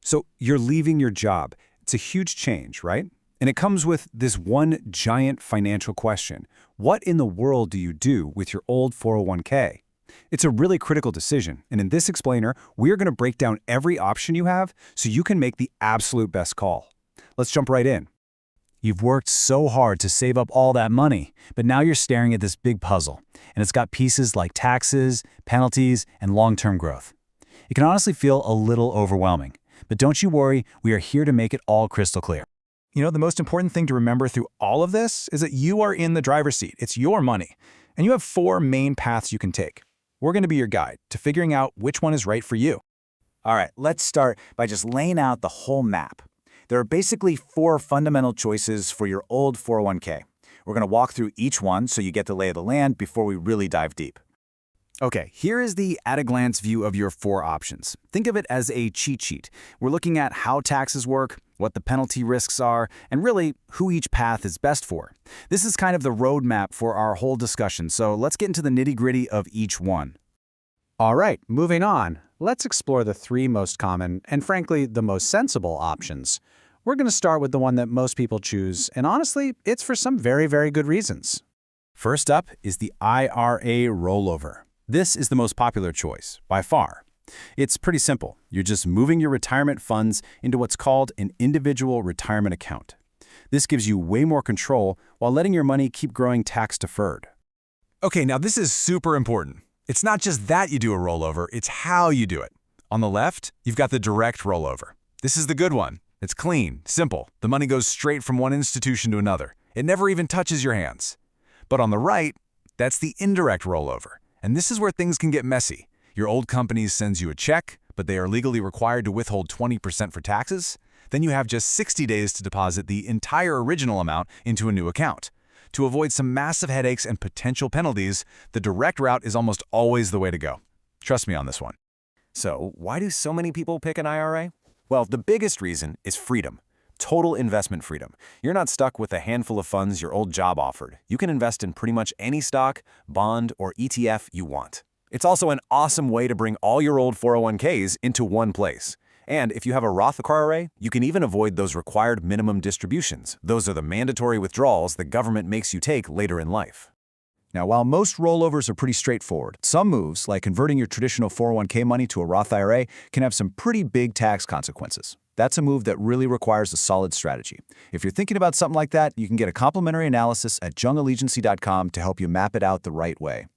So you're leaving your job. It's a huge change, right? And it comes with this one giant financial question. What in the world do you do with your old 401k? It's a really critical decision, and in this explainer, we're going to break down every option you have so you can make the absolute best call. Let's jump right in. You've worked so hard to save up all that money, but now you're staring at this big puzzle, and it's got pieces like taxes, penalties, and long-term growth. It can honestly feel a little overwhelming, but don't you worry, we are here to make it all crystal clear. You know, the most important thing to remember through all of this is that you are in the driver's seat. It's your money, and you have 4 main paths you can take. We're going to be your guide to figuring out which one is right for you. All right, let's start by just laying out the whole map. There are basically 4 fundamental choices for your old 401k. We're going to walk through each one so you get the lay of the land before we really dive deep. Okay, here is the at-a-glance view of your 4 options. Think of it as a cheat sheet. We're looking at how taxes work, what the penalty risks are, and really who each path is best for. This is kind of the roadmap for our whole discussion, so let's get into the nitty-gritty of each one. All right, moving on. Let's explore the 3 most common and, frankly, the most sensible options. We're going to start with the one that most people choose, and honestly, it's for some very, very good reasons. First up is the IRA Rollover. This is the most popular choice, by far. It's pretty simple. You're just moving your retirement funds into what's called an individual retirement account. This gives you way more control while letting your money keep growing tax-deferred. Okay, now this is super important. It's not just that you do a rollover, it's how you do it. On the left, you've got the direct rollover. This is the good one. It's clean, simple. The money goes straight from one institution to another. It never even touches your hands. But on the right, that's the indirect rollover. And this is where things can get messy. Your old company sends you a check, but they are legally required to withhold 20% for taxes. Then you have just 60 days to deposit the entire original amount into a new account. To avoid some massive headaches and potential penalties, the direct route is almost always the way to go. Trust me on this one. So, why do so many people pick an IRA? Well, the biggest reason is freedom. Total investment freedom. You're not stuck with a handful of funds your old job offered. You can invest in pretty much any stock, bond, or ETF you want. It's also an awesome way to bring all your old 401ks into one place. And if you have a Roth IRA, you can even avoid those required minimum distributions. Those are the mandatory withdrawals the government makes you take later in life. Now, while most rollovers are pretty straightforward, some moves, like converting your traditional 401k money to a Roth IRA, can have some pretty big tax consequences. That's a move that really requires a solid strategy. If you're thinking about something like that, you can get a complimentary analysis at jungallegiancy.com to help you map it out the right way.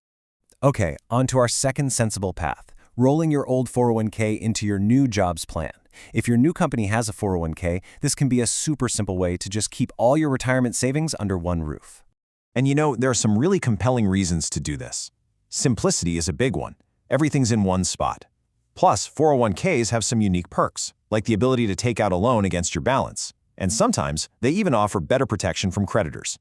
Okay, on to our second sensible path, rolling your old 401k into your new job's plan. If your new company has a 401k, this can be a super simple way to just keep all your retirement savings under one roof. And you know, there are some really compelling reasons to do this. Simplicity is a big one. Everything's in one spot. Plus, 401ks have some unique perks, like the ability to take out a loan against your balance. And sometimes, they even offer better protection from creditors.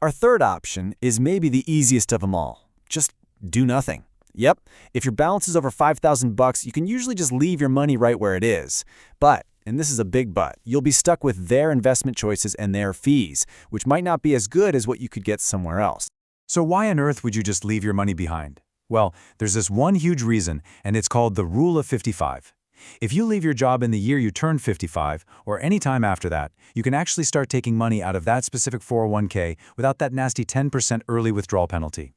Our third option is maybe the easiest of them all. Just do nothing. Yep, if your balance is over $5,000, you can usually just leave your money right where it is. But, and this is a big but, you'll be stuck with their investment choices and their fees, which might not be as good as what you could get somewhere else. So why on earth would you just leave your money behind? Well, there's this one huge reason, and it's called the Rule of 55. If you leave your job in the year you turn 55, or any time after that, you can actually start taking money out of that specific 401k without that nasty 10% early withdrawal penalty.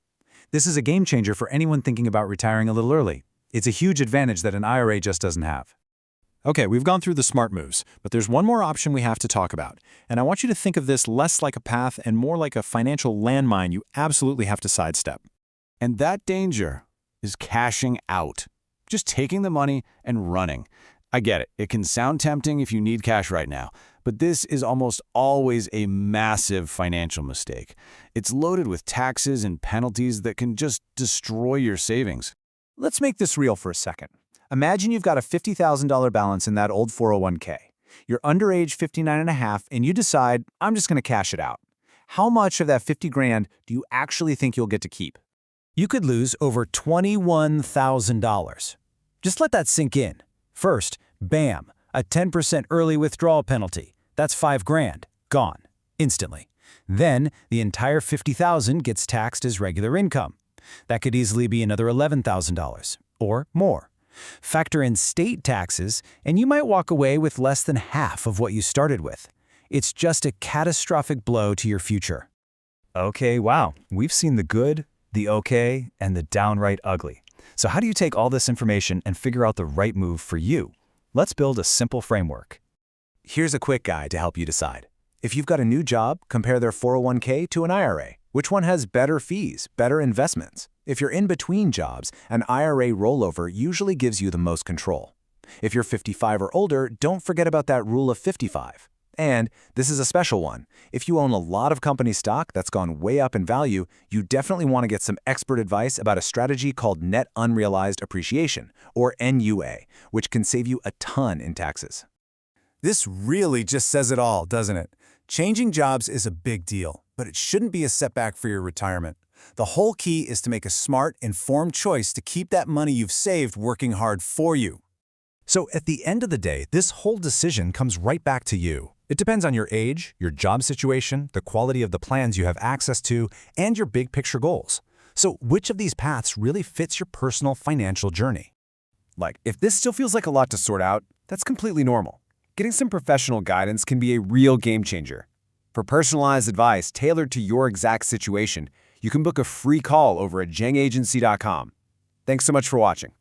This is a game changer for anyone thinking about retiring a little early. It's a huge advantage that an IRA just doesn't have. Okay, we've gone through the smart moves, but there's one more option we have to talk about. And I want you to think of this less like a path and more like a financial landmine you absolutely have to sidestep. And that danger is cashing out. Just taking the money and running. I get it. It can sound tempting if you need cash right now, but this is almost always a massive financial mistake. It's loaded with taxes and penalties that can just destroy your savings. Let's make this real for a second. Imagine you've got a $50,000 balance in that old 401k. You're under age 59 and a half, and you decide, I'm just going to cash it out. How much of that 50 grand do you actually think you'll get to keep? You could lose over $21,000. Just let that sink in. First, bam, a 10% early withdrawal penalty. That's $5 grand, gone, instantly. Then, the entire $50,000 gets taxed as regular income. That could easily be another $11,000, or more. Factor in state taxes, and you might walk away with less than half of what you started with. It's just a catastrophic blow to your future. Okay, wow. We've seen the good, the okay, and the downright ugly. So how do you take all this information and figure out the right move for you? Let's build a simple framework. Here's a quick guide to help you decide. If you've got a new job, compare their 401k to an IRA. Which one has better fees, better investments? If you're in between jobs, an IRA rollover usually gives you the most control. If you're 55 or older, don't forget about that rule of 55. And this is a special one. If you own a lot of company stock that's gone way up in value, you definitely want to get some expert advice about a strategy called net unrealized appreciation, or NUA, which can save you a ton in taxes. This really just says it all, doesn't it? Changing jobs is a big deal, but it shouldn't be a setback for your retirement. The whole key is to make a smart, informed choice to keep that money you've saved working hard for you. So at the end of the day, this whole decision comes right back to you. It depends on your age, your job situation, the quality of the plans you have access to, and your big picture goals. So which of these paths really fits your personal financial journey? Like, if this still feels like a lot to sort out, that's completely normal. Getting some professional guidance can be a real game changer. For personalized advice tailored to your exact situation, you can book a free call over at jengagency.com. Thanks so much for watching.